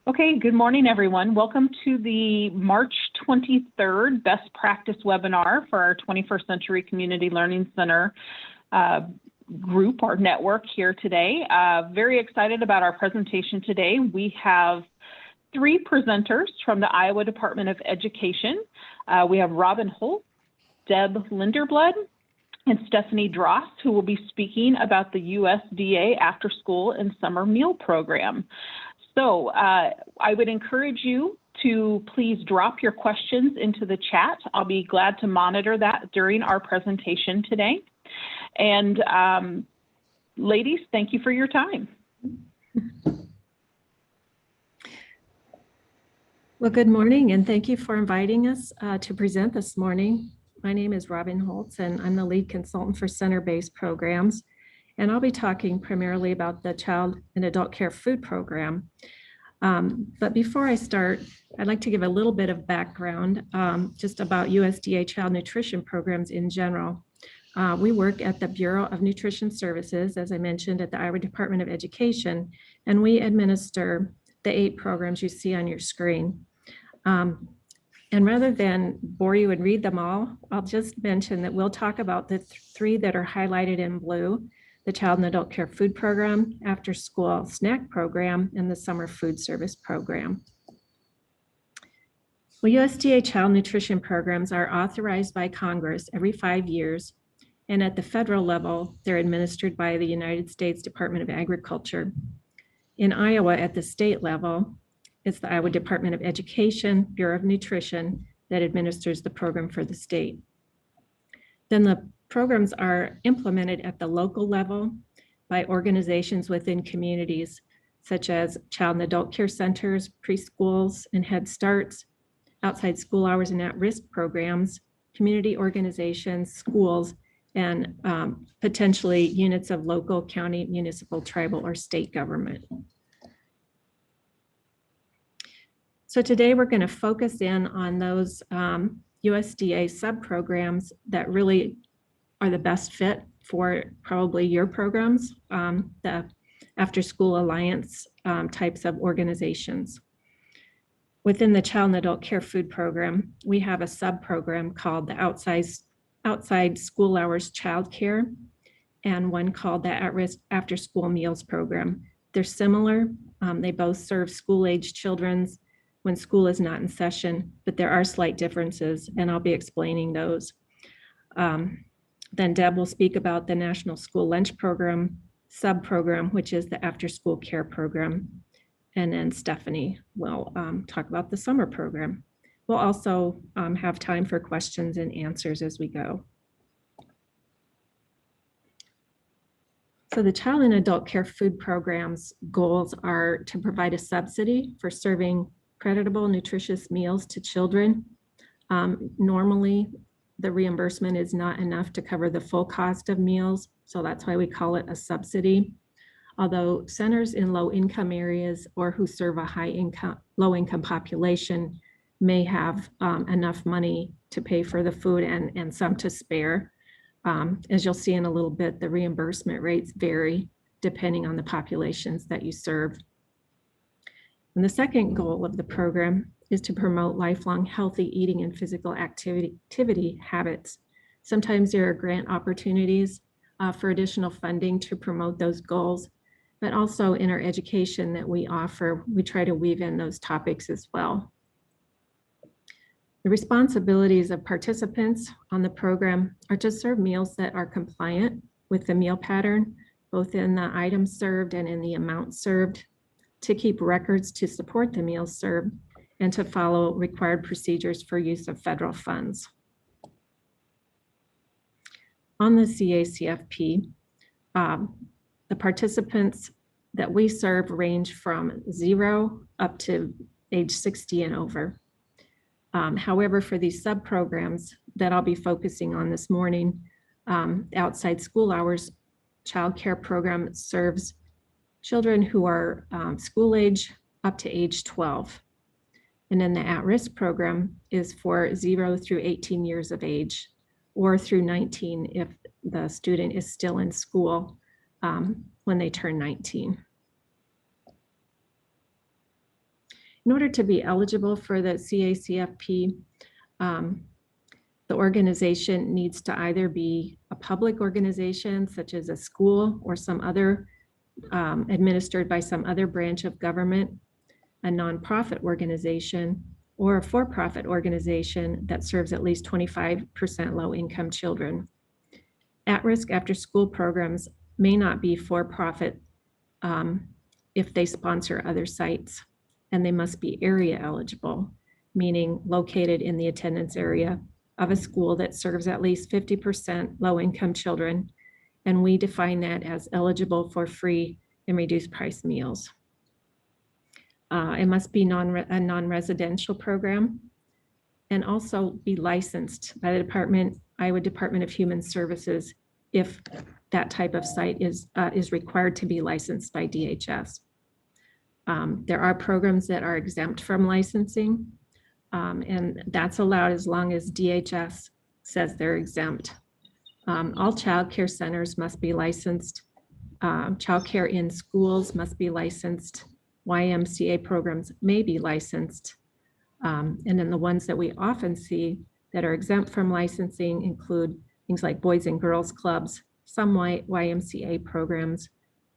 Okay, good morning, everyone. Welcome to the March 23rd Best Practice webinar for our 21st Century Community Learning Center group or network here today. Very excited about our presentation today. We have three presenters from the Iowa Department of Education. We have Robin Holt, Deb Linderblood, and Stephanie Drost, who will be speaking about the USDA After School and Summer Meal Program. So I would encourage you to please drop your questions into the chat. I'll be glad to monitor that during our presentation today. And ladies, thank you for your time. Well, good morning, and thank you for inviting us to present this morning. My name is Robin Holtz, and I'm the lead consultant for center-based programs. And I'll be talking primarily about the Child and Adult Care Food Program. But before I start, I'd like to give a little bit of background just about USDA child nutrition programs in general. We work at the Bureau of Nutrition Services, as I mentioned, at the Iowa Department of Education, and we administer the 8 programs you see on your screen. And rather than bore you and read them all, I'll just mention that we'll talk about the 3 that are highlighted in blue: the Child and Adult Care Food Program, After School Snack Program, and the Summer Food Service Program. Well, USDA child nutrition programs are authorized by Congress every 5 years, and at the federal level, they're administered by the United States Department of Agriculture. In Iowa, at the state level, it's the Iowa Department of Education, Bureau of Nutrition, that administers the program for the state. Then the programs are implemented at the local level by organizations within communities, such as child and adult care centers, preschools, and Head Starts, outside school hours and at-risk programs, community organizations, schools, and potentially units of local, county, municipal, tribal, or state government. So today we're going to focus in on those USDA sub-programs that really are the best fit for probably your programs, the after-school alliance types of organizations. Within the Child and Adult Care Food Program, we have a sub-program called the Outside School Hours Child Care, and one called the At-Risk After-School Meals Program. They're similar. They both serve school-age children when school is not in session, but there are slight differences, and I'll be explaining those. Then Deb will speak about the National School Lunch Program sub-program, which is the After School Care Program. And then Stephanie will talk about the summer program. We'll also have time for questions and answers as we go. So the Child and Adult Care Food Program's goals are to provide a subsidy for serving creditable, nutritious meals to children. Normally, the reimbursement is not enough to cover the full cost of meals, so that's why we call it a subsidy. Although centers in low-income areas or who serve a low-income population may have enough money to pay for the food and some to spare. As you'll see in a little bit, the reimbursement rates vary depending on the populations that you serve. And the second goal of the program is to promote lifelong healthy eating and physical activity habits. Sometimes there are grant opportunities for additional funding to promote those goals, but also in our education that we offer, we try to weave in those topics as well. The responsibilities of participants on the program are to serve meals that are compliant with the meal pattern, both in the items served and in the amount served, to keep records to support the meals served, and to follow required procedures for use of federal funds. On the CACFP, the participants that we serve range from 0 up to age 60 and over. However, for these sub-programs that I'll be focusing on this morning, outside school hours child care program serves children who are school age up to age 12. And then the at-risk program is for 0 through 18 years of age, or through 19 if the student is still in school when they turn 19. In order to be eligible for the CACFP, the organization needs to either be a public organization, such as a school or some other administered by some other branch of government, a nonprofit organization, or a for-profit organization that serves at least 25% low-income children. At-risk after-school programs may not be for-profit if they sponsor other sites, and they must be area eligible, meaning located in the attendance area of a school that serves at least 50% low-income children, and we define that as eligible for free and reduced price meals. It must be a non-residential program and also be licensed by the Iowa Department of Human Services if that type of site is required to be licensed by DHS. There are programs that are exempt from licensing, and that's allowed as long as DHS says they're exempt. All child care centers must be licensed. Child care in schools must be licensed. YMCA programs may be licensed. And then the ones that we often see that are exempt from licensing include things like Boys and Girls Clubs, some YMCA programs,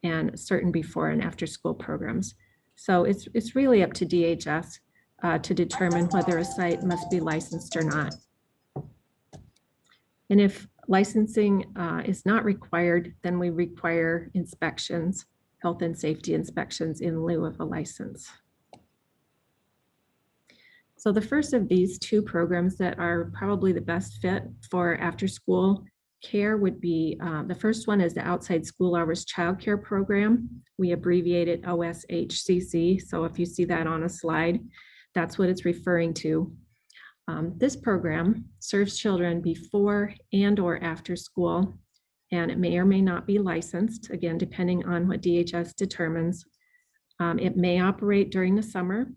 and certain before and after school programs. So it's really up to DHS to determine whether a site must be licensed or not. And if licensing is not required, then we require inspections, health and safety inspections in lieu of a license. So the first of these two programs that are probably the best fit for after school care would be, the first one is the Outside School Hours Child Care Program. We abbreviate it OSHCC. So if you see that on a slide, that's what it's referring to. This program serves children before and or after school, and it may or may not be licensed, again, depending on what DHS determines. It may operate during the summer,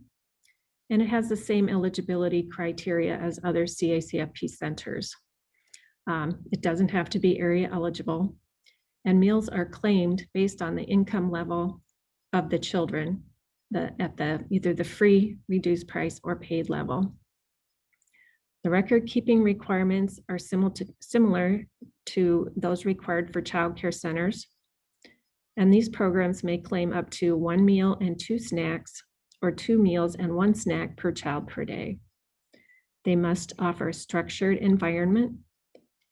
and it has the same eligibility criteria as other CACFP centers. It doesn't have to be area eligible, and meals are claimed based on the income level of the children at either the free, reduced price, or paid level. The record keeping requirements are similar to those required for child care centers. And these programs may claim up to 1 meal and 2 snacks, or 2 meals and 1 snack per child per day. They must offer a structured environment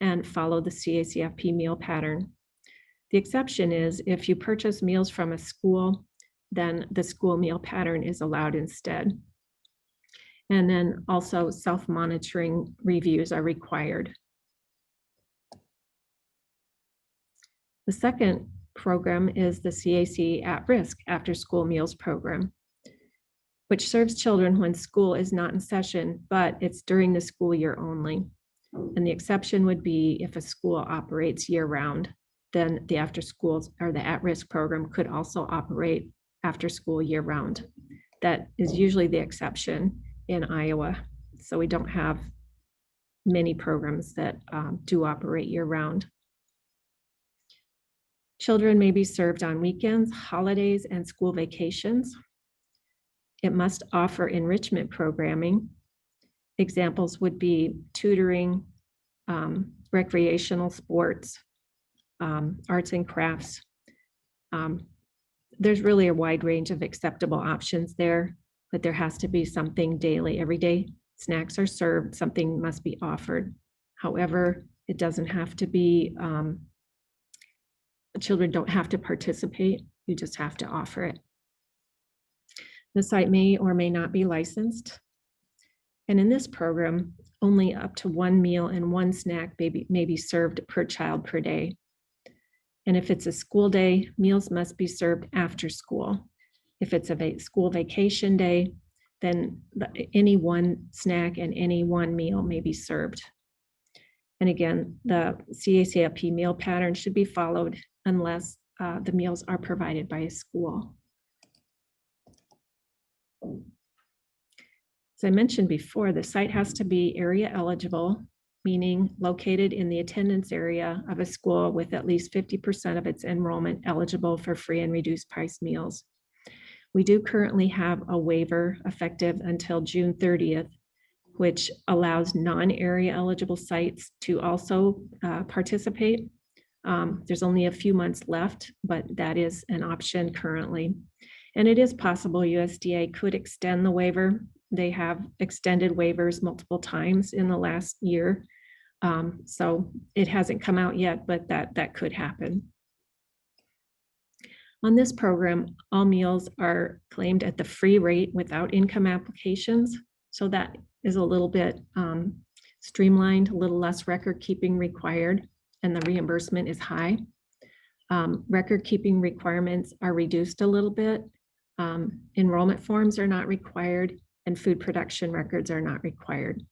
and follow the CACFP meal pattern. The exception is if you purchase meals from a school, then the school meal pattern is allowed instead. And then also self-monitoring reviews are required. The second program is the CAC at-risk after-school meals program, which serves children when school is not in session, but it's during the school year only. And the exception would be if a school operates year-round, then the after-school or the at-risk program could also operate after school year-round. That is usually the exception in Iowa. So we don't have many programs that do operate year-round. Children may be served on weekends, holidays, and school vacations. It must offer enrichment programming. Examples would be tutoring, recreational sports, arts and crafts. There's really a wide range of acceptable options there, but there has to be something daily. Every day snacks are served, something must be offered. However, it doesn't have to be, children don't have to participate, you just have to offer it. The site may or may not be licensed. And in this program, only up to 1 meal and 1 snack may be served per child per day. And if it's a school day, meals must be served after school. If it's a school vacation day, then any 1 snack and any 1 meal may be served. And again, the CACFP meal pattern should be followed unless the meals are provided by a school. As I mentioned before, the site has to be area eligible, meaning located in the attendance area of a school with at least 50% of its enrollment eligible for free and reduced price meals. We do currently have a waiver effective until June 30th, which allows non-area eligible sites to also participate. There's only a few months left, but that is an option currently. And it is possible USDA could extend the waiver. They have extended waivers multiple times in the last year. So it hasn't come out yet, but that could happen. On this program, all meals are claimed at the free rate without income applications. So that is a little bit streamlined, a little less record keeping required, and the reimbursement is high. Record keeping requirements are reduced a little bit. Enrollment forms are not required, and food production records are not required.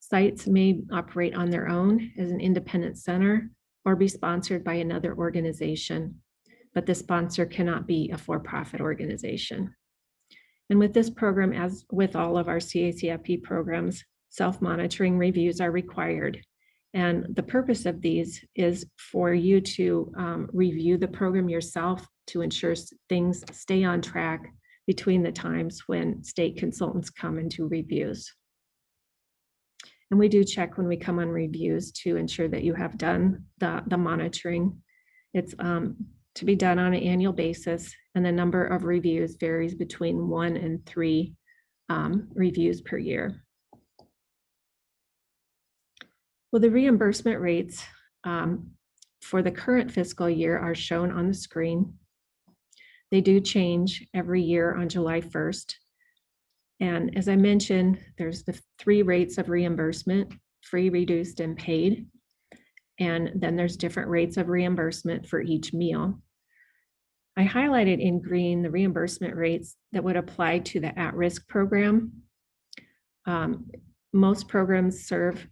Sites may operate on their own as an independent center or be sponsored by another organization, but the sponsor cannot be a for-profit organization. And with this program, as with all of our CACFP programs, self-monitoring reviews are required. And the purpose of these is for you to review the program yourself to ensure things stay on track between the times when state consultants come and do reviews. And we do check when we come on reviews to ensure that you have done the monitoring. It's to be done on an annual basis, and the number of reviews varies between 1 and 3 reviews per year. Well, the reimbursement rates for the current fiscal year are shown on the screen. They do change every year on July 1st. And as I mentioned, there's the 3 rates of reimbursement: free, reduced, and paid. And then there's different rates of reimbursement for each meal. I highlighted in green the reimbursement rates that would apply to the at-risk program. Most programs serve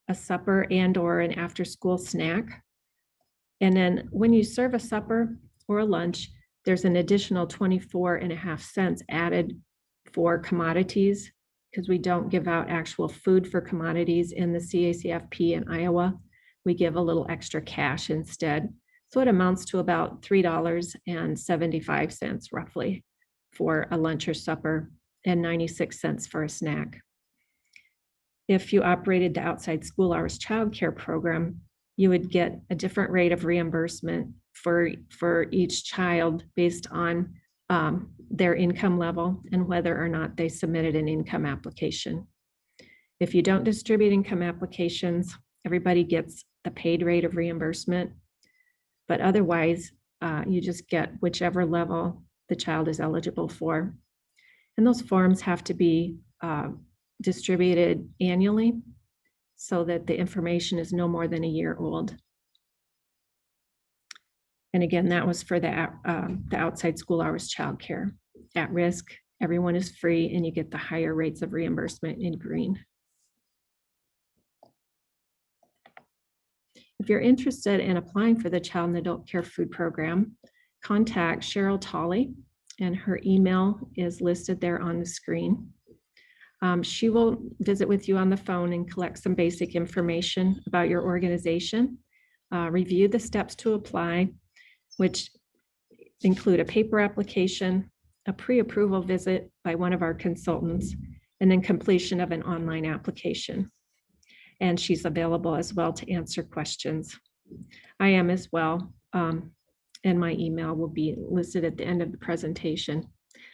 a supper and/or an after-school snack. And then when you serve a supper or a lunch, there's an additional 24.5 cents added for commodities, because we don't give out actual food for commodities in the CACFP in Iowa. We give a little extra cash instead. So it amounts to about $3.75 roughly for a lunch or supper, and 96 cents for a snack. If you operated the outside school hours childcare program, you would get a different rate of reimbursement for each child based on their income level and whether or not they submitted an income application. If you don't distribute income applications, everybody gets the paid rate of reimbursement, but otherwise you just get whichever level the child is eligible for. And those forms have to be distributed annually so that the information is no more than a year old. And again, that was for the outside school hours childcare. At risk, everyone is free, and you get the higher rates of reimbursement in green. If you're interested in applying for the Child and Adult Care Food Program, contact Cheryl Tolley, and her email is listed there on the screen. She will visit with you on the phone and collect some basic information about your organization, review the steps to apply, which include a paper application, a pre-approval visit by one of our consultants, and then completion of an online application. And she's available as well to answer questions. I am as well, and my email will be listed at the end of the presentation.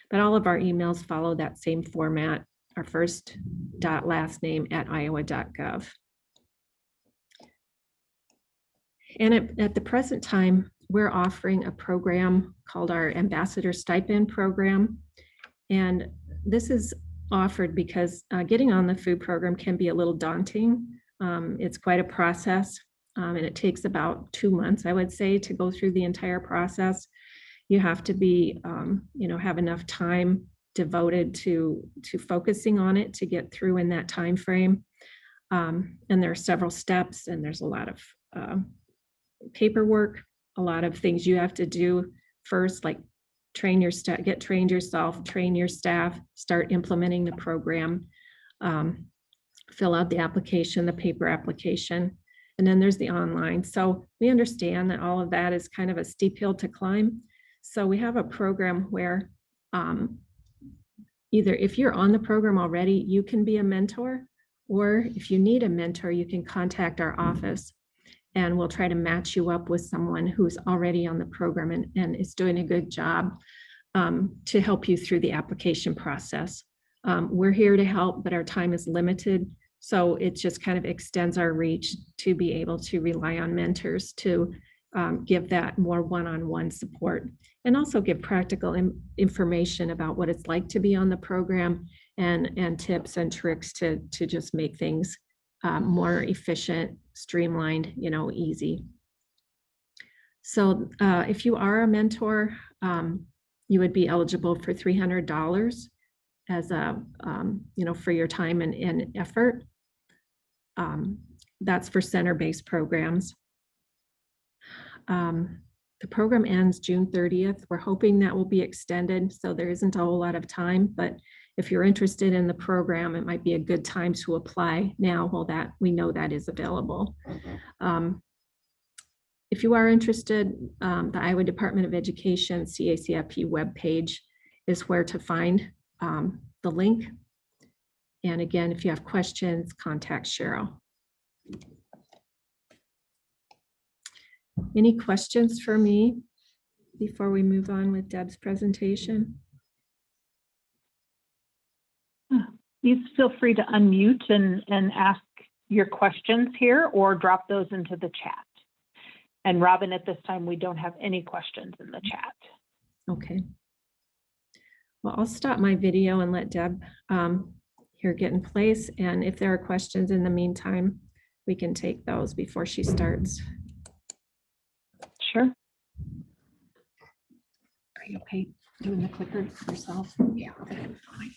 But all of our emails follow that same format, our first dot last name at iowa.gov. And at the present time, we're offering a program called our Ambassador Stipend Program. And this is offered because getting on the food program can be a little daunting. It's quite a process, and it takes about 2 months, I would say, to go through the entire process. You have to be, have enough time devoted to focusing on it to get through in that time frame. And there are several steps, and there's a lot of paperwork, a lot of things you have to do first, like get trained yourself, train your staff, start implementing the program, fill out the application, the paper application, and then there's the online. So we understand that all of that is kind of a steep hill to climb. So we have a program where either if you're on the program already, you can be a mentor, or if you need a mentor, you can contact our office and we'll try to match you up with someone who's already on the program and is doing a good job to help you through the application process. We're here to help, but our time is limited. So it just kind of extends our reach to be able to rely on mentors to give that more one-on-one support, and also give practical information about what it's like to be on the program, and tips and tricks to just make things more efficient, streamlined, easy. So if you are a mentor, you would be eligible for $300 as a, for your time and effort. That's for center-based programs. The program ends June 30th. We're hoping that will be extended, so there isn't a whole lot of time, but if you're interested in the program, it might be a good time to apply now while that we know that is available. If you are interested, the Iowa Department of Education CACFP webpage is where to find the link. And again, if you have questions, contact Cheryl. Any questions for me before we move on with Deb's presentation? Please feel free to unmute and ask your questions here, or drop those into the chat. And Robin, at this time, we don't have any questions in the chat. Okay. Well, I'll stop my video and let Deb here get in place. And if there are questions in the meantime, we can take those before she starts. Sure. Are you okay doing the clicker yourself? Yeah. Fine.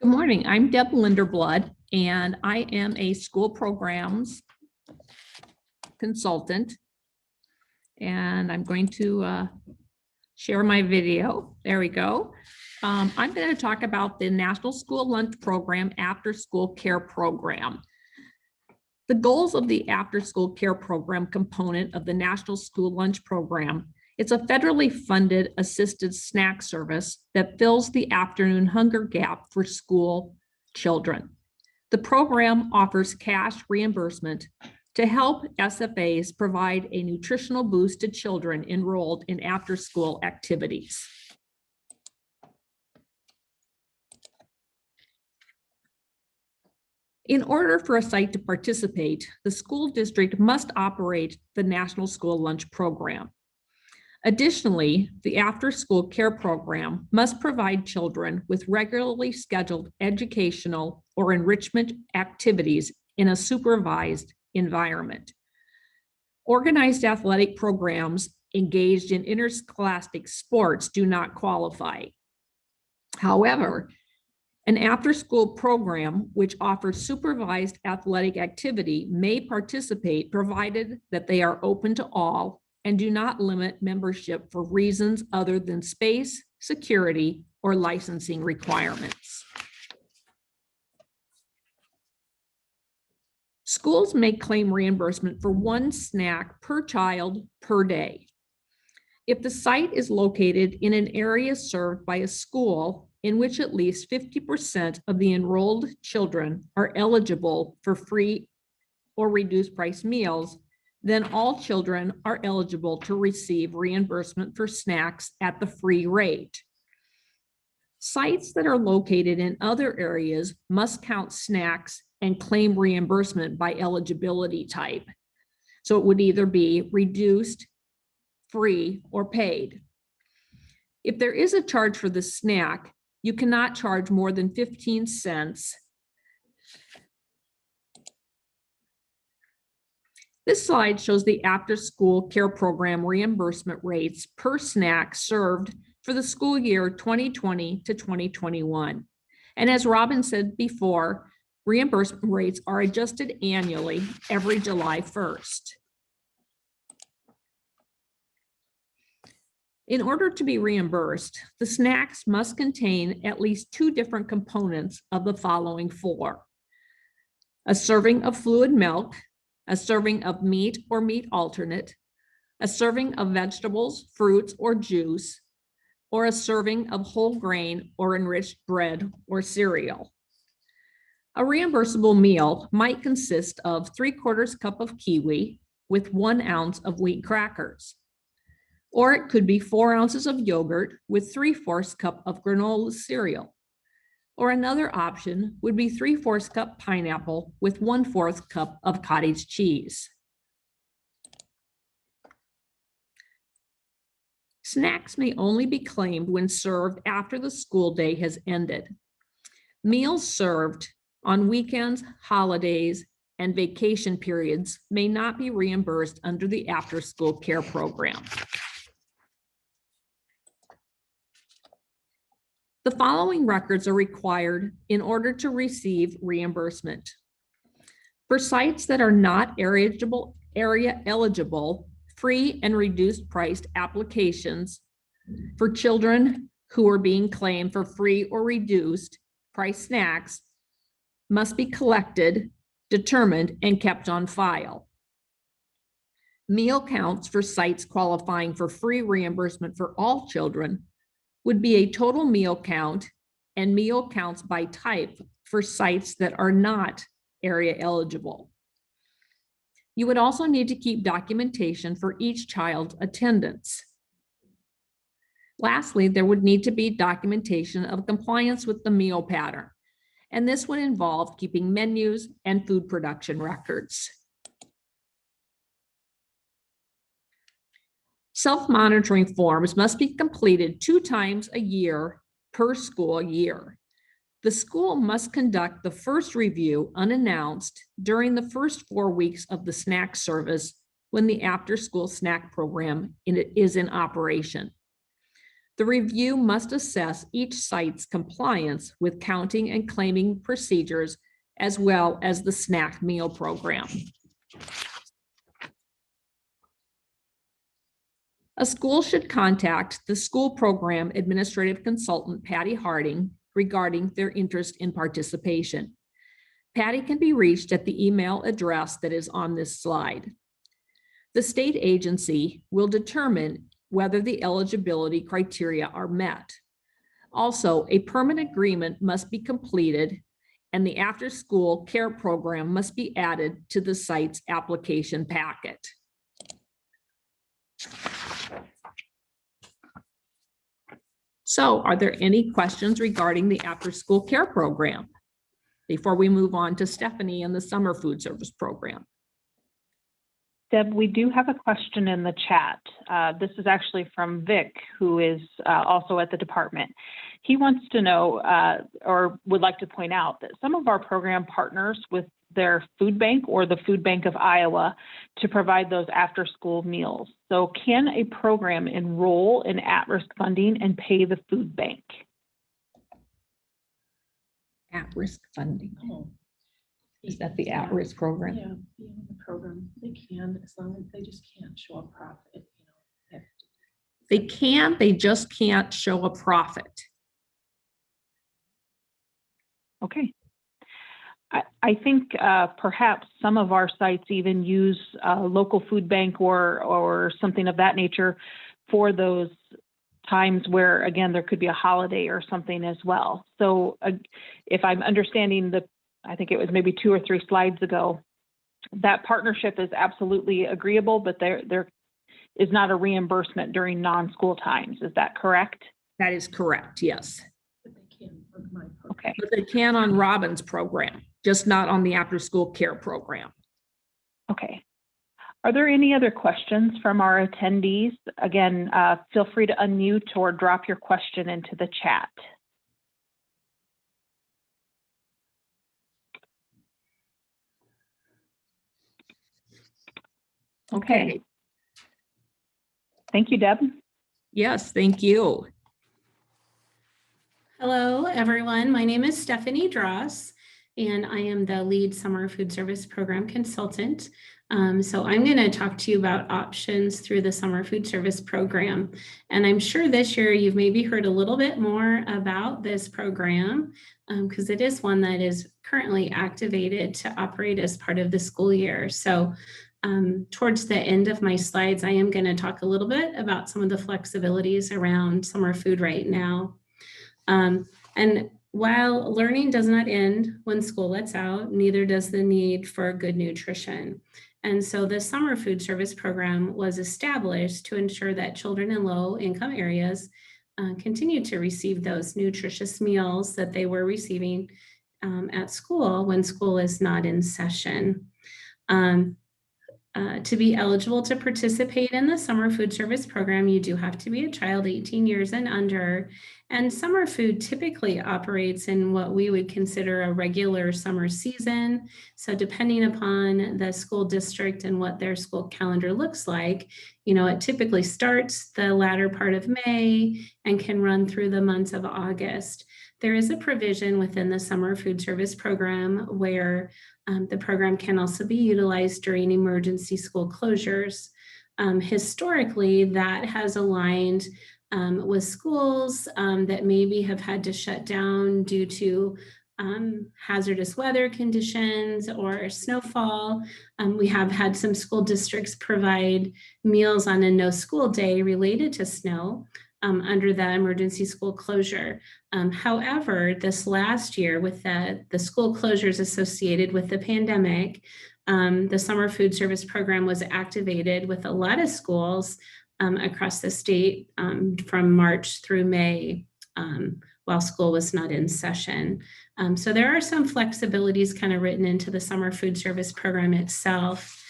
Good morning. I'm Deb Linderblood, and I am a school programs consultant. And I'm going to share my video. There we go. I'm going to talk about the National School Lunch Program After School Care Program. The goals of the After School Care Program component of the National School Lunch Program. It's a federally funded assisted snack service that fills the afternoon hunger gap for school children. The program offers cash reimbursement to help SFAs provide a nutritional boost to children enrolled in after-school activities. In order for a site to participate, the school district must operate the National School Lunch Program. Additionally, the after-school care program must provide children with regularly scheduled educational or enrichment activities in a supervised environment. Organized athletic programs engaged in interscholastic sports do not qualify. However, an after-school program which offers supervised athletic activity may participate, provided that they are open to all and do not limit membership for reasons other than space, security, or licensing requirements. Schools may claim reimbursement for one snack per child per day. If the site is located in an area served by a school in which at least 50% of the enrolled children are eligible for free or reduced price meals, then all children are eligible to receive reimbursement for snacks at the free rate. Sites that are located in other areas must count snacks and claim reimbursement by eligibility type. So it would either be reduced, free, or paid. If there is a charge for the snack, you cannot charge more than 15 cents. This slide shows the after-school care program reimbursement rates per snack served for the school year 2020 to 2021. And as Robin said before, reimbursement rates are adjusted annually every July 1st. In order to be reimbursed, the snacks must contain at least 2 different components of the following 4: a serving of fluid milk, a serving of meat or meat alternate, a serving of vegetables, fruits, or juice, or a serving of whole grain or enriched bread or cereal. A reimbursable meal might consist of 3/4 cup of kiwi with 1 ounce of wheat crackers. Or it could be 4 ounces of yogurt with 3/4 cup of granola cereal. Or another option would be 3/4 cup pineapple with 1/4 cup of cottage cheese. Snacks may only be claimed when served after the school day has ended. Meals served on weekends, holidays, and vacation periods may not be reimbursed under the after-school care program. The following records are required in order to receive reimbursement. For sites that are not area eligible, free and reduced priced applications for children who are being claimed for free or reduced price snacks must be collected, determined, and kept on file. Meal counts for sites qualifying for free reimbursement for all children would be a total meal count and meal counts by type for sites that are not area eligible. You would also need to keep documentation for each child's attendance. Lastly, there would need to be documentation of compliance with the meal pattern, and this would involve keeping menus and food production records. Self-monitoring forms must be completed 2 times a year per school year. The school must conduct the first review unannounced during the first 4 weeks of the snack service when the after-school snack program is in operation. The review must assess each site's compliance with counting and claiming procedures as well as the snack meal program. A school should contact the school program administrative consultant, Patty Harding, regarding their interest in participation. Patty can be reached at the email address that is on this slide. The state agency will determine whether the eligibility criteria are met. Also, a permanent agreement must be completed and the after-school care program must be added to the site's application packet. So, are there any questions regarding the after-school care program before we move on to Stephanie and the summer food service program? Deb, we do have a question in the chat. This is actually from Vic, who is also at the department. He wants to know or would like to point out that some of our program partners with their food bank or the Food Bank of Iowa to provide those after-school meals. So can a program enroll in at-risk funding and pay the food bank? At-risk funding. Oh. Is that the at-risk program? Yeah, being the program, they can, as long as they just can't show a profit, you know. They can, they just can't show a profit. Okay. I think perhaps some of our sites even use a local food bank or something of that nature for those times where, again, there could be a holiday or something as well. So if I'm understanding I think it was maybe 2 or 3 slides ago, that partnership is absolutely agreeable, but there is not a reimbursement during non-school times. Is that correct? That is correct, yes. But they can on my program. Okay. But they can on Robin's program, just not on the after-school care program. Okay. Are there any other questions from our attendees? Again, feel free to unmute or drop your question into the chat. Okay. Thank you, Deb. Yes, thank you. Hello, everyone. My name is Stephanie Dross, and I am the lead summer food service program consultant. So I'm going to talk to you about options through the summer food service program. And I'm sure this year you've maybe heard a little bit more about this program because it is one that is currently activated to operate as part of the school year. So towards the end of my slides, I am going to talk a little bit about some of the flexibilities around summer food right now. And while learning does not end when school lets out, neither does the need for good nutrition. And so the summer food service program was established to ensure that children in low income areas continue to receive those nutritious meals that they were receiving at school when school is not in session. To be eligible to participate in the summer food service program, you do have to be a child 18 years and under. And summer food typically operates in what we would consider a regular summer season. So depending upon the school district and what their school calendar looks like, you know, it typically starts the latter part of May and can run through the months of August. There is a provision within the summer food service program where the program can also be utilized during emergency school closures. Historically, that has aligned with schools that maybe have had to shut down due to hazardous weather conditions or snowfall. We have had some school districts provide meals on a no school day related to snow under the emergency school closure. However, this last year with the school closures associated with the pandemic, the summer food service program was activated with a lot of schools across the state from March through May while school was not in session. So there are some flexibilities kind of written into the summer food service program itself.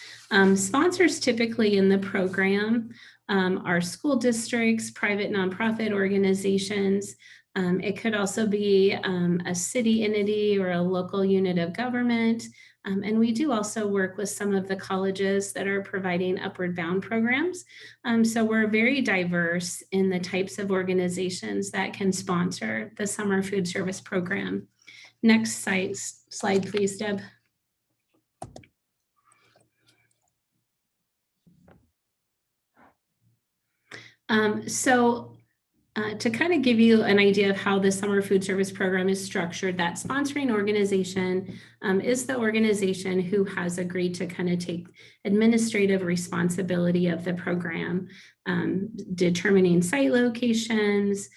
Sponsors typically in the program are school districts, private nonprofit organizations. It could also be a city entity or a local unit of government. And we do also work with some of the colleges that are providing upward bound programs. So we're very diverse in the types of organizations that can sponsor the summer food service program. Next slide, please, Deb. To kind of give you an idea of how the summer food service program is structured, that sponsoring organization is the organization who has agreed to kind of take administrative responsibility of the program, determining site locations,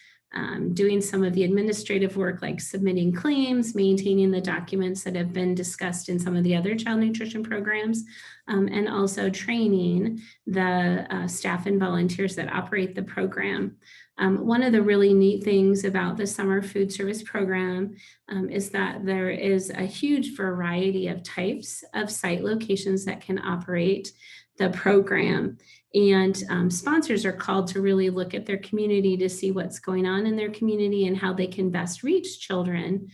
doing some of the administrative work like submitting claims, maintaining the documents that have been discussed in some of the other child nutrition programs, and also training the staff and volunteers that operate the program. One of the really neat things about the summer food service program is that there is a huge variety of types of site locations that can operate the program. And sponsors are called to really look at their community to see what's going on in their community and how they can best reach children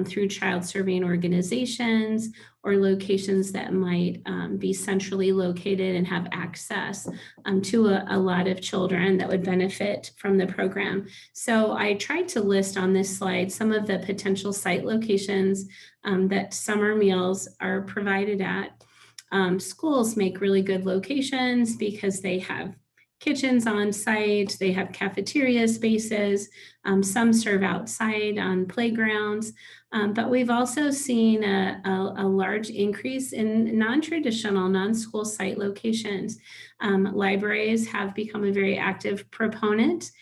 through child serving organizations or locations that might be centrally located and have access to a lot of children that would benefit from the program. So I tried to list on this slide some of the potential site locations that summer meals are provided at. Schools make really good locations because they have kitchens on site, they have cafeteria spaces, some serve outside on playgrounds, but we've also seen a large increase in non-traditional, non-school site locations. Libraries have become a very active proponent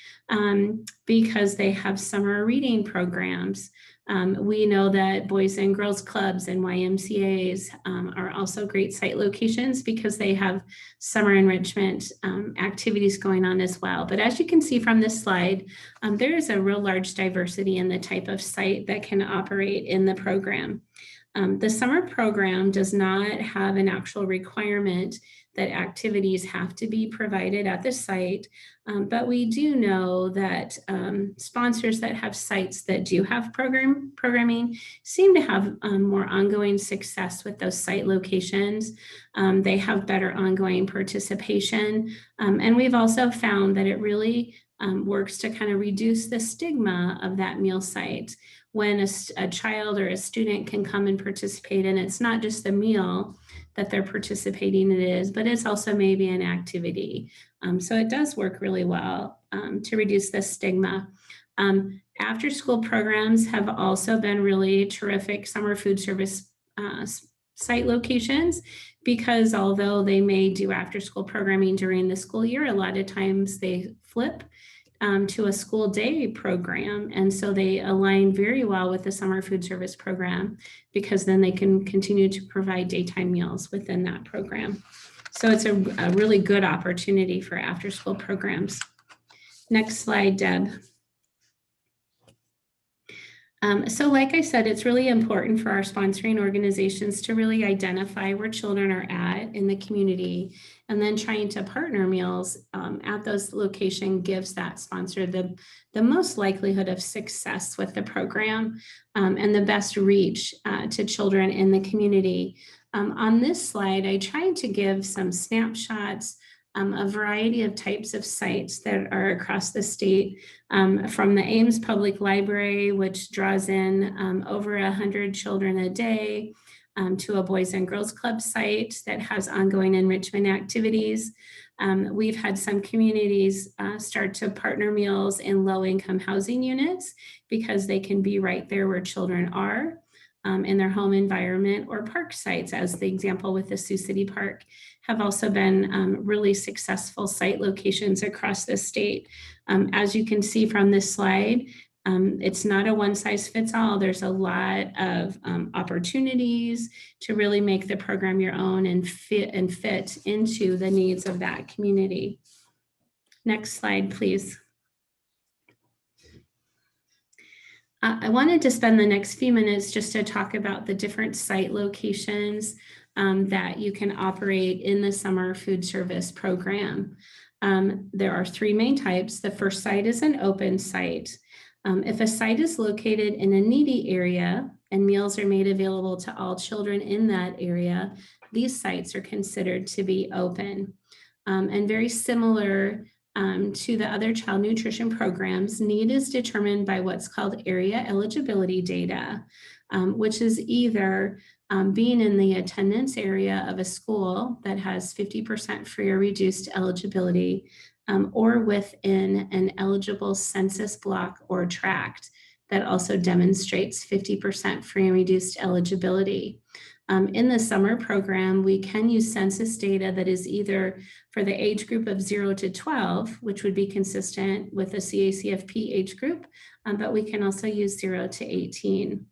because they have summer reading programs. We know that Boys and Girls Clubs and YMCAs are also great site locations because they have summer enrichment activities going on as well. But as you can see from this slide, there is a real large diversity in the type of site that can operate in the program. The summer program does not have an actual requirement that activities have to be provided at the site, but we do know that sponsors that have sites that do have programming seem to have more ongoing success with those site locations. They have better ongoing participation, and we've also found that it really works to kind of reduce the stigma of that meal site. when a child or a student can come and participate, and it's not just the meal that they're participating in, but it's also maybe an activity. So it does work really well to reduce the stigma. After school programs have also been really terrific summer food service site locations, because although they may do after school programming during the school year, a lot of times they flip to a school day program. And so they align very well with the summer food service program, because then they can continue to provide daytime meals within that program. So it's a really good opportunity for after school programs. Next slide, Deb. So like I said, it's really important for our sponsoring organizations to really identify where children are at in the community, and then trying to partner meals at those locations gives that sponsor the most likelihood of success with the program and the best reach to children in the community. On this slide, I tried to give some snapshots, a variety of types of sites that are across the state, from the Ames Public Library, which draws in over 100 children a day, to a Boys and Girls Club site that has ongoing enrichment activities. We've had some communities start to partner meals in low-income housing units, because they can be right there where children are in their home environment, or park sites, as the example with the Sioux City Park, have also been really successful site locations across the state. As you can see from this slide, it's not a one size fits all. There's a lot of opportunities to really make the program your own and fit into the needs of that community. Next slide, please. I wanted to spend the next few minutes just to talk about the different site locations that you can operate in the summer food service program. There are three main types. The first site is an open site. If a site is located in a needy area and meals are made available to all children in that area, these sites are considered to be open. And very similar to the other child nutrition programs, need is determined by what's called area eligibility data, which is either being in the attendance area of a school that has 50% free or reduced eligibility, or within an eligible census block or tract that also demonstrates 50% free and reduced eligibility. In the summer program, we can use census data that is either for the age group of 0 to 12, which would be consistent with the CACFP age group, but we can also use 0 to 18.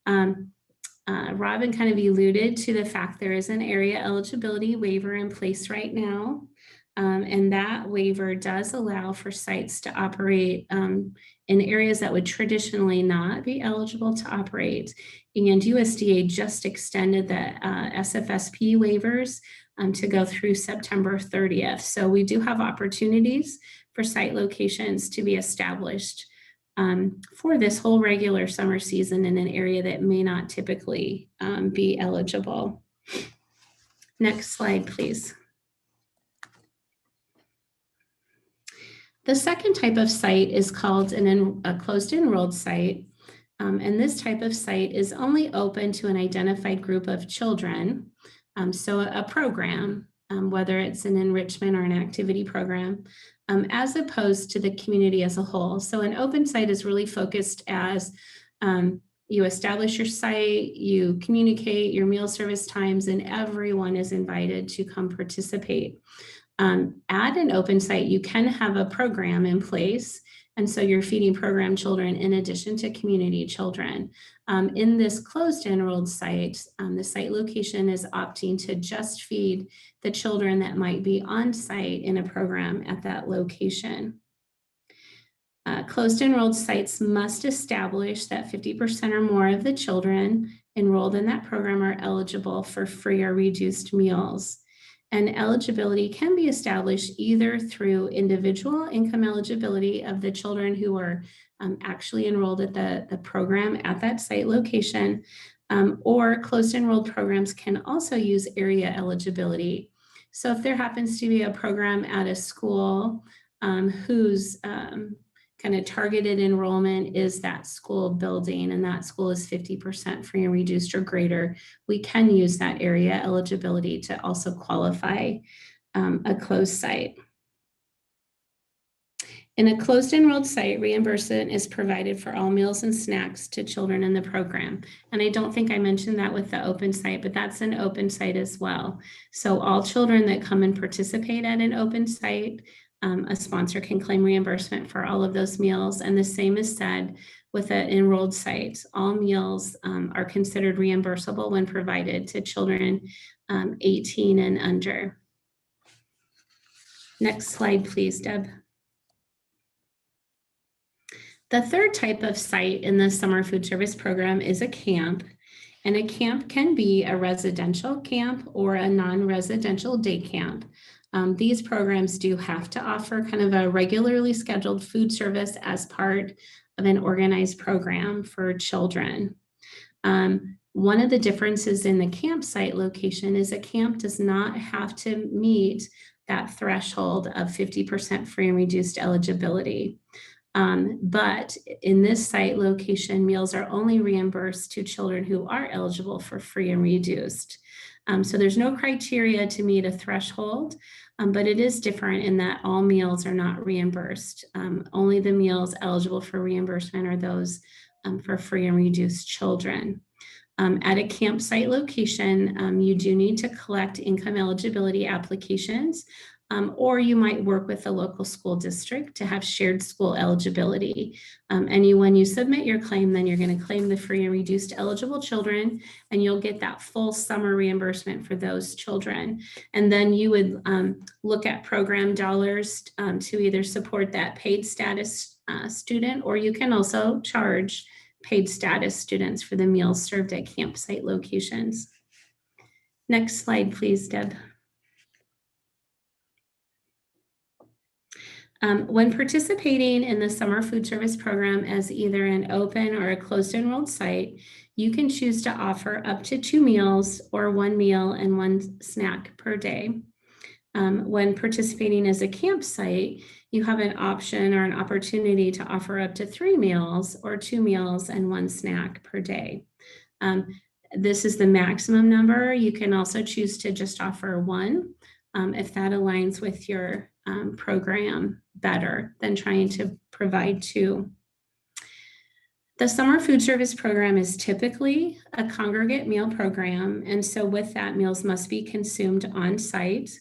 Robin kind of alluded to the fact there is an area eligibility waiver in place right now. And that waiver does allow for sites to operate in areas that would traditionally not be eligible to operate. And USDA just extended the SFSP waivers to go through September 30th. So we do have opportunities for site locations to be established for this whole regular summer season in an area that may not typically be eligible. Next slide, please. The second type of site is called a closed enrolled site. And this type of site is only open to an identified group of children. So a program, whether it's an enrichment or an activity program, as opposed to the community as a whole. So an open site is really focused as you establish your site, you communicate your meal service times, and everyone is invited to come participate. At an open site, you can have a program in place. And so you're feeding program children in addition to community children. In this closed enrolled site, the site location is opting to just feed the children that might be on site in a program at that location. Closed enrolled sites must establish that 50% or more of the children enrolled in that program are eligible for free or reduced meals. And eligibility can be established either through individual income eligibility of the children who are actually enrolled at the program at that site location, or closed enrolled programs can also use area eligibility. So if there happens to be a program at a school whose kind of targeted enrollment is that school building, and that school is 50% free and reduced or greater, we can use that area eligibility to also qualify a closed site. In a closed enrolled site, reimbursement is provided for all meals and snacks to children in the program. And I don't think I mentioned that with the open site, but that's an open site as well. So all children that come and participate at an open site, a sponsor can claim reimbursement for all of those meals. And the same is said with an enrolled site. All meals are considered reimbursable when provided to children 18 and under. Next slide, please, Deb. The third type of site in the summer food service program is a camp. And a camp can be a residential camp or a non-residential day camp. These programs do have to offer kind of a regularly scheduled food service as part of an organized program for children. One of the differences in the campsite location is a camp does not have to meet that threshold of 50% free and reduced eligibility. But in this site location, meals are only reimbursed to children who are eligible for free and reduced. So there's no criteria to meet a threshold, but it is different in that all meals are not reimbursed. Only the meals eligible for reimbursement are those for free and reduced children. At a campsite location, you do need to collect income eligibility applications, or you might work with the local school district to have shared school eligibility. When you submit your claim, then you're going to claim the free and reduced eligible children, and you'll get that full summer reimbursement for those children. And then you would look at program dollars to either support that paid status student, or you can also charge paid status students for the meals served at campsite locations. Next slide, please, Deb. When participating in the summer food service program as either an open or a closed enrolled site, you can choose to offer up to 2 meals or 1 meal and 1 snack per day. When participating as a campsite, you have an option or an opportunity to offer up to 3 meals or 2 meals and 1 snack per day. This is the maximum number. You can also choose to just offer 1 if that aligns with your program better than trying to provide 2. The summer food service program is typically a congregate meal program, and so with that, meals must be consumed on site,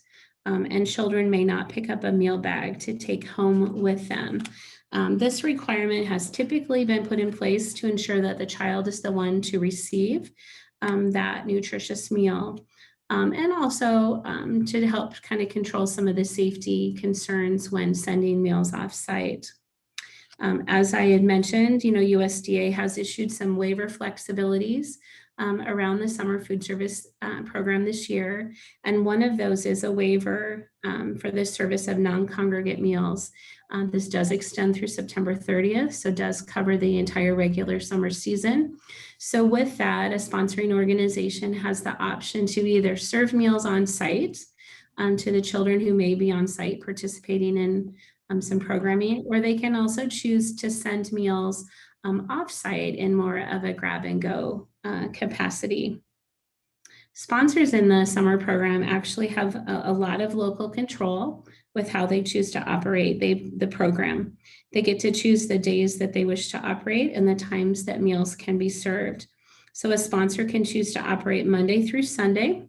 and children may not pick up a meal bag to take home with them. This requirement has typically been put in place to ensure that the child is the one to receive that nutritious meal. And also to help kind of control some of the safety concerns when sending meals off-site. As I had mentioned, USDA has issued some waiver flexibilities around the summer food service program this year. And one of those is a waiver for the service of non-congregate meals. This does extend through September 30th, so does cover the entire regular summer season. So with that, a sponsoring organization has the option to either serve meals on site to the children who may be on site participating in some programming, or they can also choose to send meals off-site in more of a grab and go capacity. Sponsors in the summer program actually have a lot of local control with how they choose to operate the program. They get to choose the days that they wish to operate and the times that meals can be served. So a sponsor can choose to operate Monday through Sunday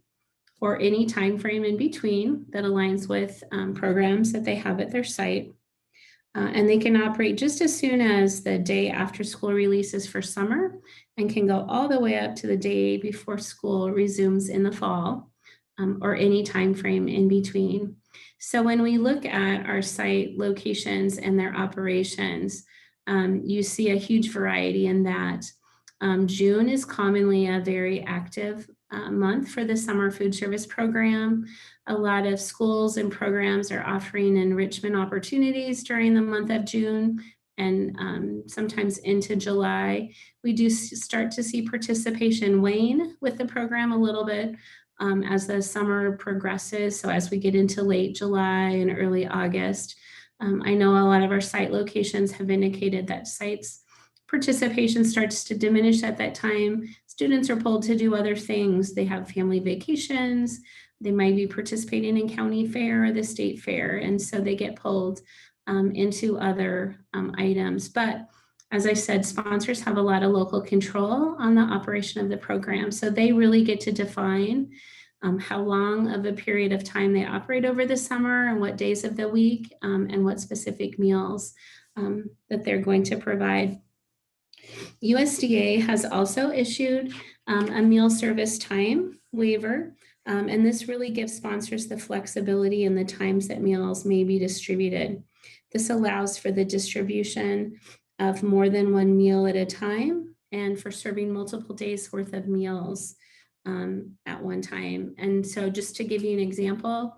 or any time frame in between that aligns with programs that they have at their site. And they can operate just as soon as the day after school releases for summer and can go all the way up to the day before school resumes in the fall, or any time frame in between. So when we look at our site locations and their operations, you see a huge variety in that. June is commonly a very active month for the summer food service program. A lot of schools and programs are offering enrichment opportunities during the month of June and sometimes into July. We do start to see participation wane with the program a little bit as the summer progresses. So as we get into late July and early August, I know a lot of our site locations have indicated that sites participation starts to diminish at that time. Students are pulled to do other things. They have family vacations. They might be participating in county fair or the state fair. And so they get pulled into other items. But as I said, sponsors have a lot of local control on the operation of the program. So they really get to define how long of a period of time they operate over the summer and what days of the week and what specific meals that they're going to provide. USDA has also issued a meal service time waiver, and this really gives sponsors the flexibility in the times that meals may be distributed. This allows for the distribution of more than one meal at a time and for serving multiple days worth of meals at one time. And so just to give you an example,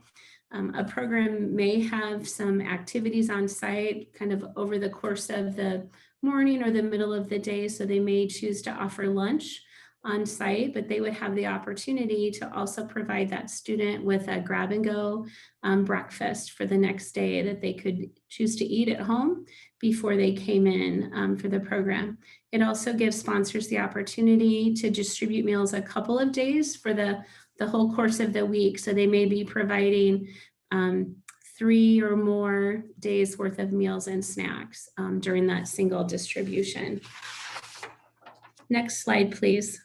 a program may have some activities on site kind of over the course of the morning or the middle of the day. So they may choose to offer lunch on site, but they would have the opportunity to also provide that student with a grab and go breakfast for the next day that they could choose to eat at home before they came in for the program. It also gives sponsors the opportunity to distribute meals a couple of days for the whole course of the week. So they may be providing 3 or more days worth of meals and snacks during that single distribution. Next slide, please.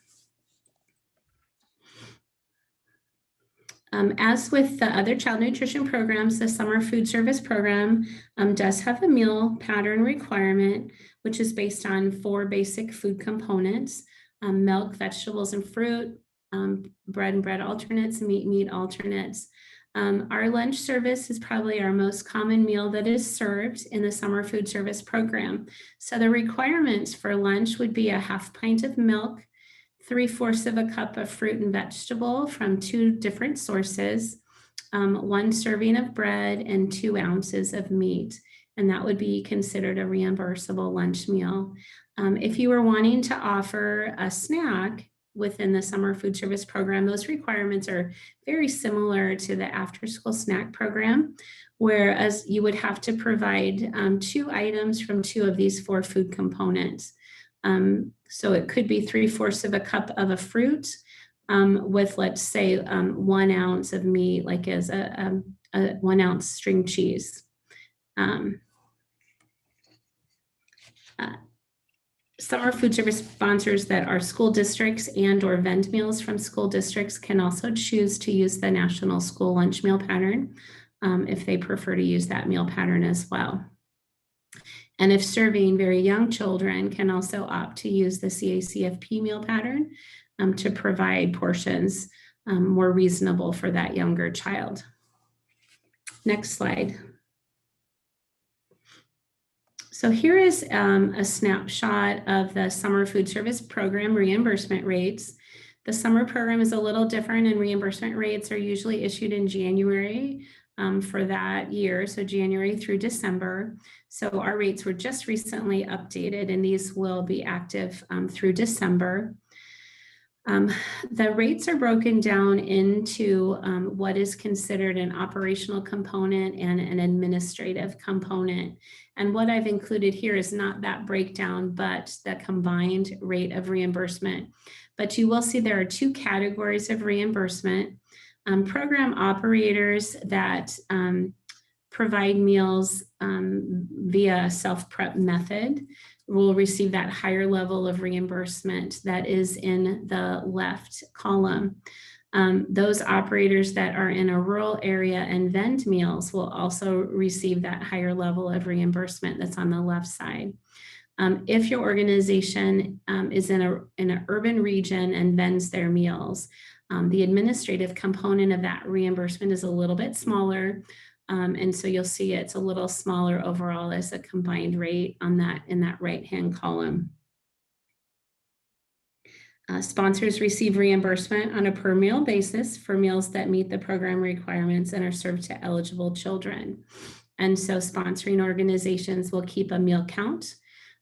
As with the other child nutrition programs, the summer food service program does have a meal pattern requirement, which is based on 4 basic food components: milk, vegetables, and fruit, bread and bread alternates, meat alternates. Our lunch service is probably our most common meal that is served in the summer food service program. So the requirements for lunch would be a half pint of milk, 3/4 of a cup of fruit and vegetable from 2 different sources, 1 serving of bread, and 2 ounces of meat. And that would be considered a reimbursable lunch meal. If you were wanting to offer a snack within the summer food service program, those requirements are very similar to the after school snack program, whereas you would have to provide 2 items from 2 of these 4 food components. So it could be 3/4 of a cup of a fruit with, let's say, 1 ounce of meat, like as a 1 ounce string cheese. Summer food service sponsors that are school districts and or vend meals from school districts can also choose to use the National School Lunch Meal Pattern if they prefer to use that meal pattern as well. And if serving very young children, can also opt to use the CACFP meal pattern to provide portions more reasonable for that younger child. Next slide. So here is a snapshot of the summer food service program reimbursement rates. The summer program is a little different, and reimbursement rates are usually issued in January for that year, so January through December. So our rates were just recently updated, and these will be active through December. The rates are broken down into what is considered an operational component and an administrative component. And what I've included here is not that breakdown, but the combined rate of reimbursement. But you will see there are 2 categories of reimbursement. Program operators that provide meals via self-prep method will receive that higher level of reimbursement that is in the left column. Those operators that are in a rural area and vend meals will also receive that higher level of reimbursement that's on the left side. If your organization is in an urban region and vends their meals, the administrative component of that reimbursement is a little bit smaller. And so you'll see it's a little smaller overall as a combined rate on that in that right-hand column. Sponsors receive reimbursement on a per meal basis for meals that meet the program requirements and are served to eligible children. And so sponsoring organizations will keep a meal count,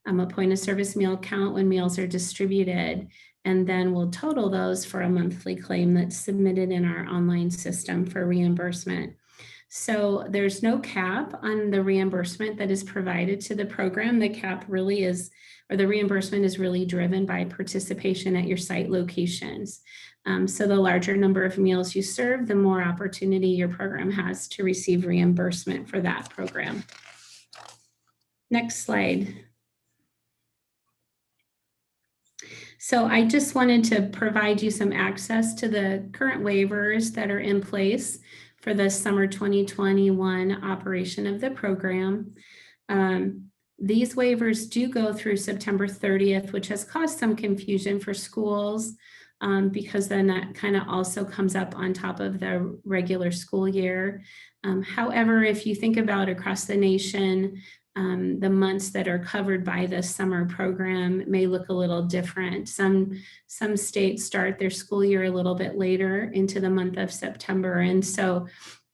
a point of service meal count when meals are distributed, and then we'll total those for a monthly claim that's submitted in our online system for reimbursement. So there's no cap on the reimbursement that is provided to the program. The cap really is, or the reimbursement is really driven by participation at your site locations. So the larger number of meals you serve, the more opportunity your program has to receive reimbursement for that program. Next slide. So I just wanted to provide you some access to the current waivers that are in place for the summer 2021 operation of the program. These waivers do go through September 30th, which has caused some confusion for schools because then that kind of also comes up on top of the regular school year. However, if you think about across the nation, the months that are covered by the summer program may look a little different. Some states start their school year a little bit later into the month of September. And so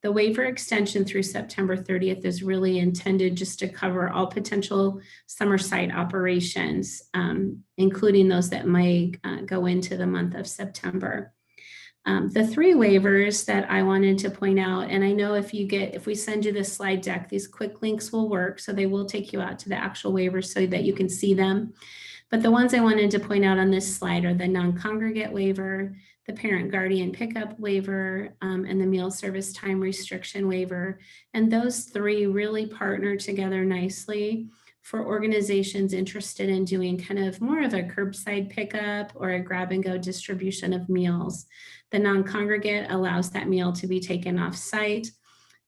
the waiver extension through September 30th is really intended just to cover all potential summer site operations, including those that may go into the month of September. The three waivers that I wanted to point out, and I know if we send you this slide deck, these quick links will work. So they will take you out to the actual waivers so that you can see them. But the ones I wanted to point out on this slide are the non-congregate waiver, the parent guardian pickup waiver, and the meal service time restriction waiver. And those three really partner together nicely for organizations interested in doing kind of more of a curbside pickup or a grab and go distribution of meals. The non-congregate allows that meal to be taken off site.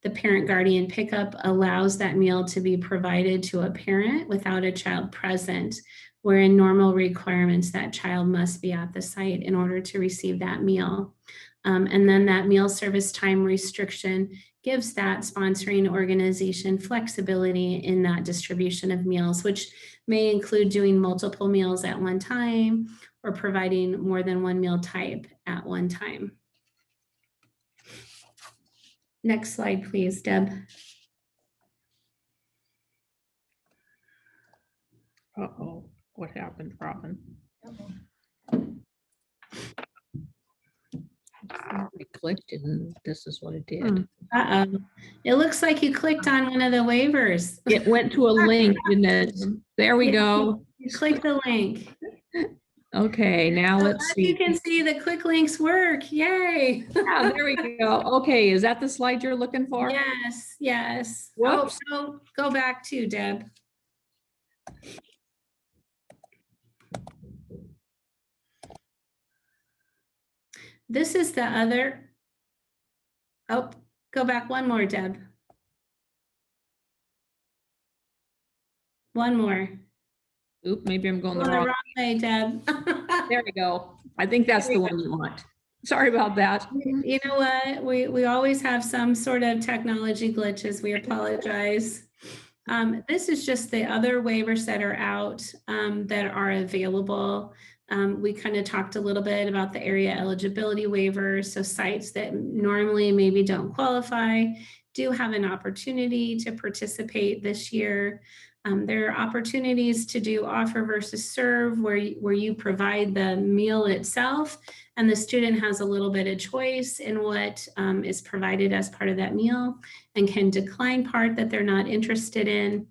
The parent guardian pickup allows that meal to be provided to a parent without a child present, where in normal requirements that child must be at the site in order to receive that meal. And then that meal service time restriction gives that sponsoring organization flexibility in that distribution of meals, which may include doing multiple meals at one time or providing more than one meal type at one time. Next slide, please, Deb. Uh-oh, what happened, Robin? I clicked and this is what it did. Uh-oh. It looks like you clicked on one of the waivers. It went to a link, didn't it? There we go. You click the link. Okay, now So let's as see. you can see, the quick links work. Yay. Yeah, there we go. Okay, is that the slide you're looking for? Yes, yes. Whoops. Oh, so go back to Deb. This is the other. Oh, go back one more, Deb. One more. Oop, maybe I'm going the Going the wrong. wrong way, Deb. There we go. I think that's the one you want. Sorry about that. You know what? We always have some sort of technology glitches. We apologize. This is just the other waivers that are out that are available. We kind of talked a little bit about the area eligibility waivers. So sites that normally maybe don't qualify do have an opportunity to participate this year. There are opportunities to do offer versus serve where you provide the meal itself and the student has a little bit of choice in what is provided as part of that meal and can decline part that they're not interested in.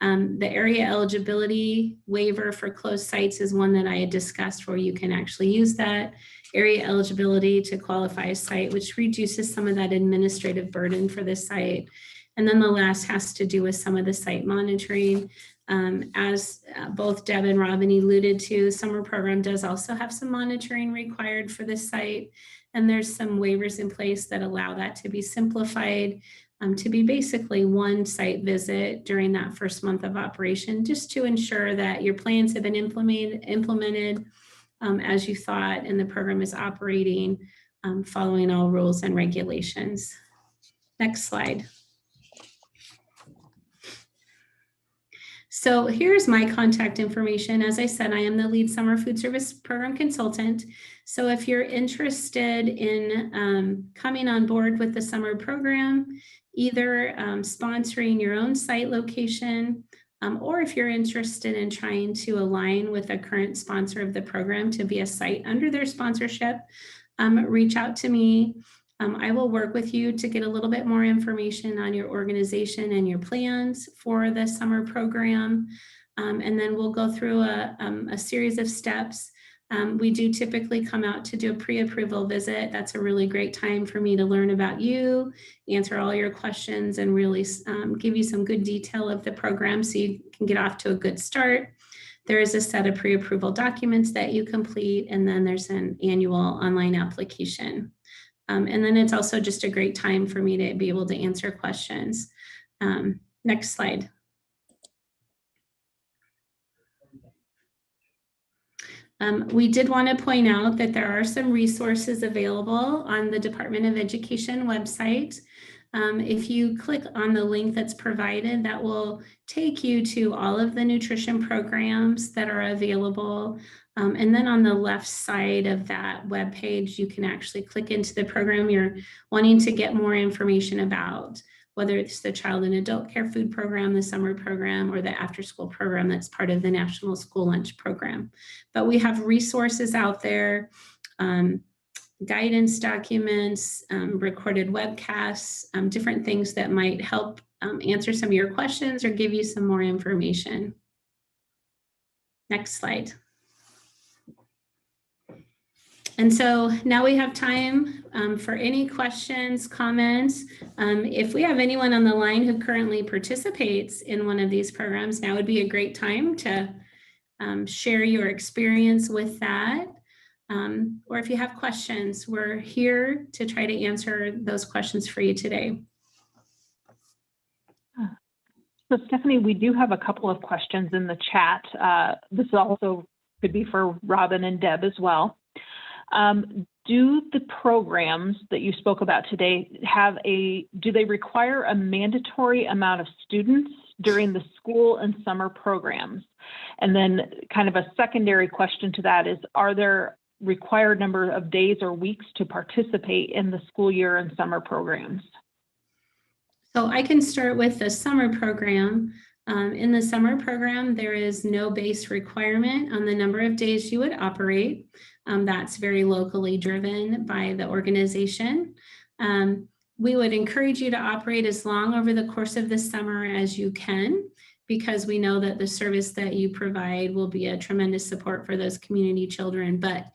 The area eligibility waiver for closed sites is one that I had discussed where you can actually use that area eligibility to qualify a site, which reduces some of that administrative burden for the site. And then the last has to do with some of the site monitoring. As both Deb and Robin alluded to, summer program does also have some monitoring required for the site. And there's some waivers in place that allow that to be simplified to be basically one site visit during that first month of operation, just to ensure that your plans have been implemented as you thought and the program is operating following all rules and regulations. Next slide. So here's my contact information. As I said, I am the lead summer food service program consultant. So if you're interested in coming on board with the summer program, either sponsoring your own site location, or if you're interested in trying to align with a current sponsor of the program to be a site under their sponsorship, reach out to me. I will work with you to get a little bit more information on your organization and your plans for the summer program. And then we'll go through a series of steps. We do typically come out to do a pre-approval visit. That's a really great time for me to learn about you, answer all your questions, and really give you some good detail of the program so you can get off to a good start. There is a set of pre-approval documents that you complete, and then there's an annual online application. And then it's also just a great time for me to be able to answer questions. Next slide. We did want to point out that there are some resources available on the Department of Education website. If you click on the link that's provided, that will take you to all of the nutrition programs that are available. And then on the left side of that web page, you can actually click into the program you're wanting to get more information about, whether it's the child and adult care food program, the summer program, or the after school program that's part of the National School Lunch Program. But we have resources out there, guidance documents, recorded webcasts, different things that might help answer some of your questions or give you some more information. Next slide. And so now we have time for any questions, comments. If we have anyone on the line who currently participates in one of these programs, now would be a great time to share your experience with that. Or if you have questions, we're here to try to answer those questions for you today. So Stephanie, we do have a couple of questions in the chat. This also could be for Robin and Deb as well. Do the programs that you spoke about today do they require a mandatory amount of students during the school and summer programs? And then kind of a secondary question to that is, are there required number of days or weeks to participate in the school year and summer programs? So I can start with the summer program. In the summer program, there is no base requirement on the number of days you would operate. That's very locally driven by the organization. We would encourage you to operate as long over the course of the summer as you can, because we know that the service that you provide will be a tremendous support for those community children, but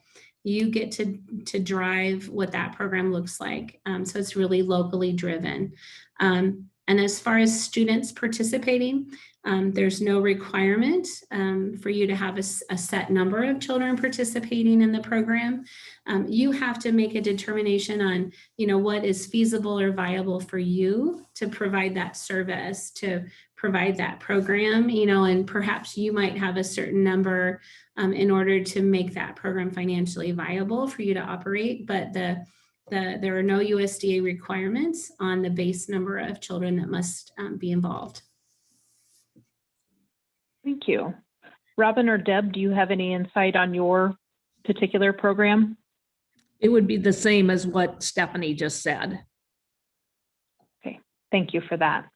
you get to drive what that program looks like. So it's really locally driven. And as far as students participating, there's no requirement for you to have a set number of children participating in the program. You have to make a determination on, what is feasible or viable for you to provide that service, to provide that program, and perhaps you might have a certain number in order to make that program financially viable for you to operate. But there are no USDA requirements on the base number of children that must be involved. Thank you. Robin or Deb, do you have any insight on your particular program? It would be the same as what Stephanie just said. Okay, thank you for that.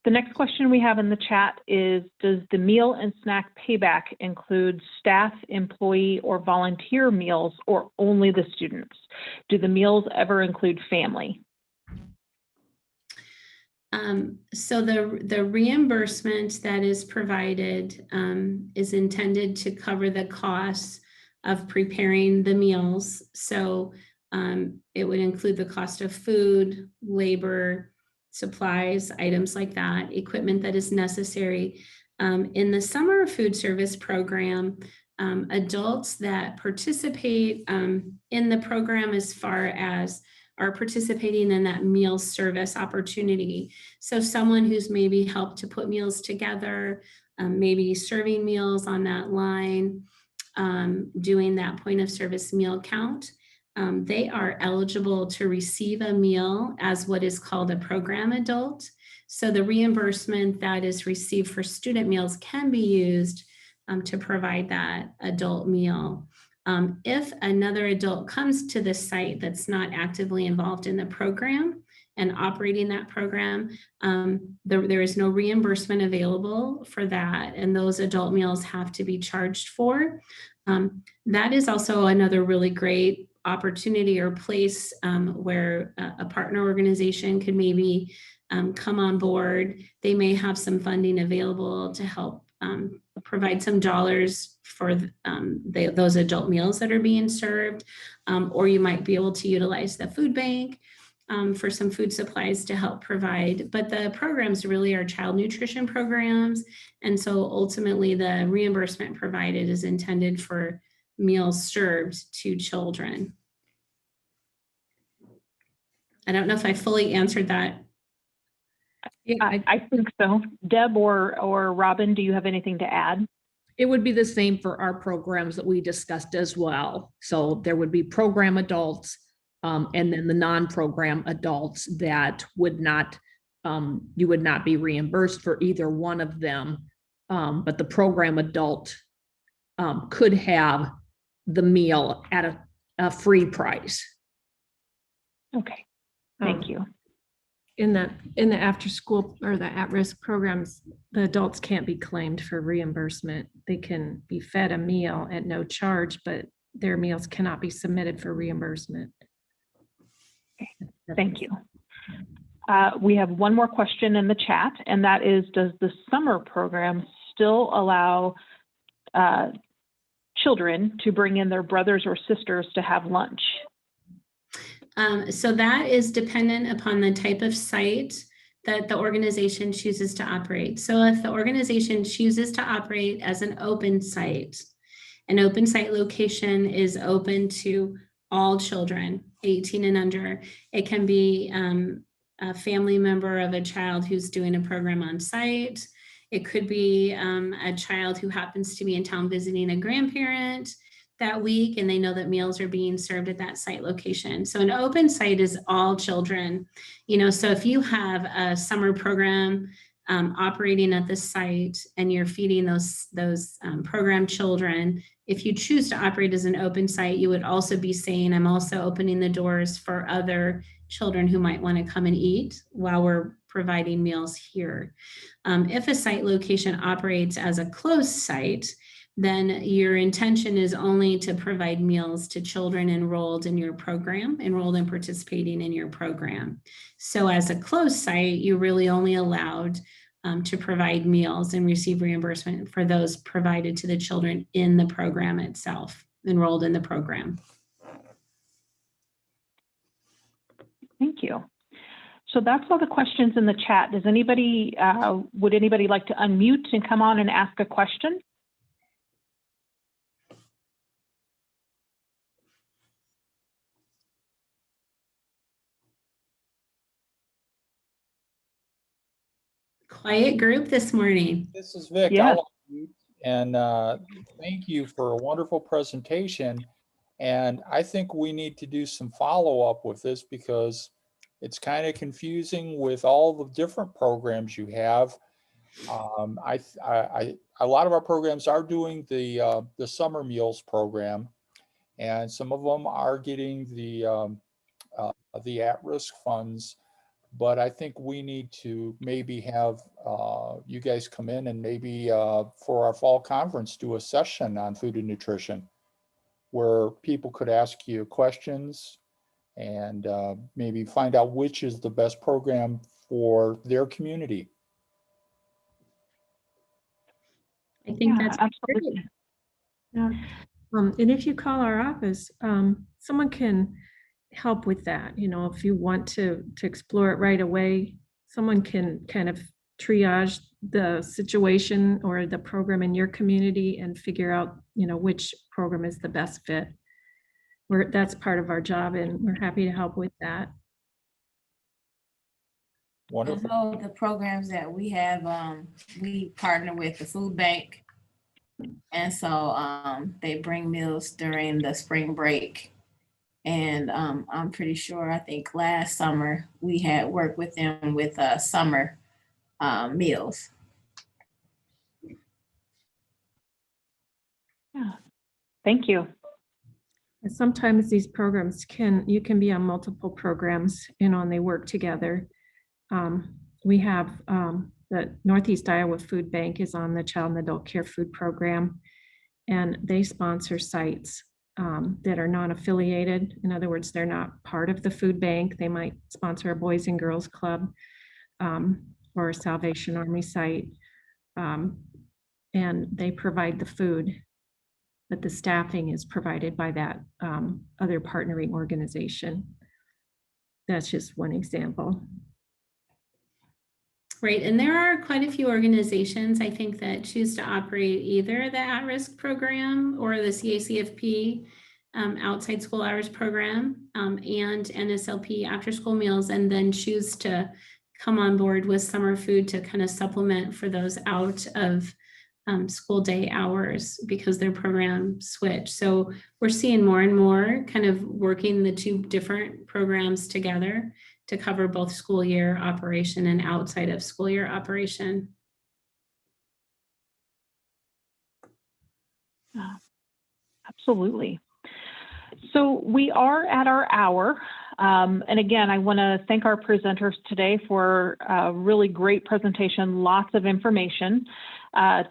The next question we have in the chat is, does the meal and snack payback include staff, employee, or volunteer meals, or only the students? Do the meals ever include family? So the reimbursement that is provided is intended to cover the costs of preparing the meals. So it would include the cost of food, labor, supplies, items like that, equipment that is necessary. In the summer food service program, adults that participate in the program as far as are participating in that meal service opportunity. So someone who's maybe helped to put meals together, maybe serving meals on that line, doing that point of service meal count, they are eligible to receive a meal as what is called a program adult. So the reimbursement that is received for student meals can be used to provide that adult meal. If another adult comes to the site that's not actively involved in the program and operating that program, there is no reimbursement available for that, and those adult meals have to be charged for. That is also another really great opportunity or place where a partner organization could maybe come on board. They may have some funding available to help provide some dollars for those adult meals that are being served, or you might be able to utilize the food bank for some food supplies to help provide. But the programs really are child nutrition programs. And so ultimately the reimbursement provided is intended for meals served to children. I don't know if I fully answered that. Yeah, I think so. Deb or Robin, do you have anything to add? it would be the same for our programs that we discussed as well. So there would be program adults and then the non-program adults that would not, you would not be reimbursed for either one of them. But the program adult could have the meal at a free price. Okay, thank you. In the after school or the at-risk programs, the adults can't be claimed for reimbursement. They can be fed a meal at no charge, but their meals cannot be submitted for reimbursement. Thank you. We have one more question in the chat, and that is, does the summer program still allow children to bring in their brothers or sisters to have lunch? So that is dependent upon the type of site that the organization chooses to operate. So if the organization chooses to operate as an open site location is open to all children 18 and under. It can be a family member of a child who's doing a program on site. It could be a child who happens to be in town visiting a grandparent that week, and they know that meals are being served at that site location. So an open site is all children. So if you have a summer program operating at the site and you're feeding those program children, if you choose to operate as an open site, you would also be saying, I'm also opening the doors for other children who might want to come and eat while we're providing meals here. If a site location operates as a closed site, then your intention is only to provide meals to children enrolled in your program, enrolled and participating in your program. So as a closed site, you're really only allowed to provide meals and receive reimbursement for those provided to the children in the program itself, enrolled in the program. Thank you. So that's all the questions in the chat. Does anybody, would anybody like to unmute and come on and ask a question? Quiet group this morning. This is Vic. Yes. And thank you for a wonderful presentation. And I think we need to do some follow-up with this because it's kind of confusing with all the different programs you have. A lot of our programs are doing the summer meals program, and some of them are getting the at-risk funds. But I think we need to maybe have you guys come in and maybe for our fall conference do a session on food and nutrition where people could ask you questions and maybe find out which is the best program for their community. I think that's absolutely. great. Yeah. And if you call our office, someone can help with that. If you want to explore it right away, someone can kind of triage the situation or the program in your community and figure out, which program is the best fit. That's part of our job, and we're happy to help with that. Wonderful. So the programs that we have, we partner with the food bank. And so they bring meals during the spring break. And I'm pretty sure, I think last summer, we had worked with them with summer meals. Yeah, thank you. And sometimes these programs you can be on multiple programs, and they work together. We have the Northeast Iowa Food Bank is on the Child and Adult Care Food Program, and they sponsor sites that are non-affiliated. In other words, they're not part of the food bank. They might sponsor a Boys and Girls Club or a Salvation Army site, and they provide the food, but the staffing is provided by that other partnering organization. That's just one example. Right, and there are quite a few organizations, I think, that choose to operate either the at-risk program or the CACFP outside school hours program and NSLP after school meals, and then choose to come on board with summer food to kind of supplement for those out of school day hours because their program switch. So we're seeing more and more kind of working the two different programs together to cover both school year operation and outside of school year operation. Absolutely. So we are at our hour. And again, I want to thank our presenters today for a really great presentation, lots of information.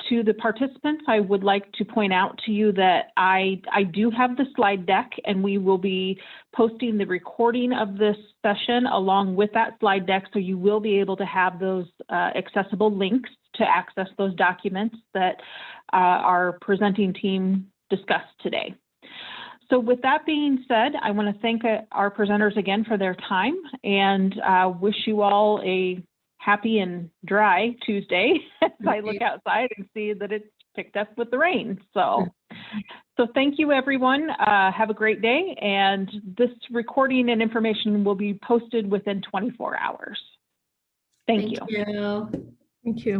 To the participants, I would like to point out to you that I do have the slide deck, and we will be posting the recording of this session along with that slide deck, so you will be able to have those accessible links to access those documents that our presenting team discussed today. So with that being said, I want to thank our presenters again for their time, and wish you all a happy and dry Tuesday as I look outside and see that it's picked up with the rain. So thank you, everyone. Have a great day. And this recording and information will be posted within 24 hours. Thank you. Thank you. Thank you.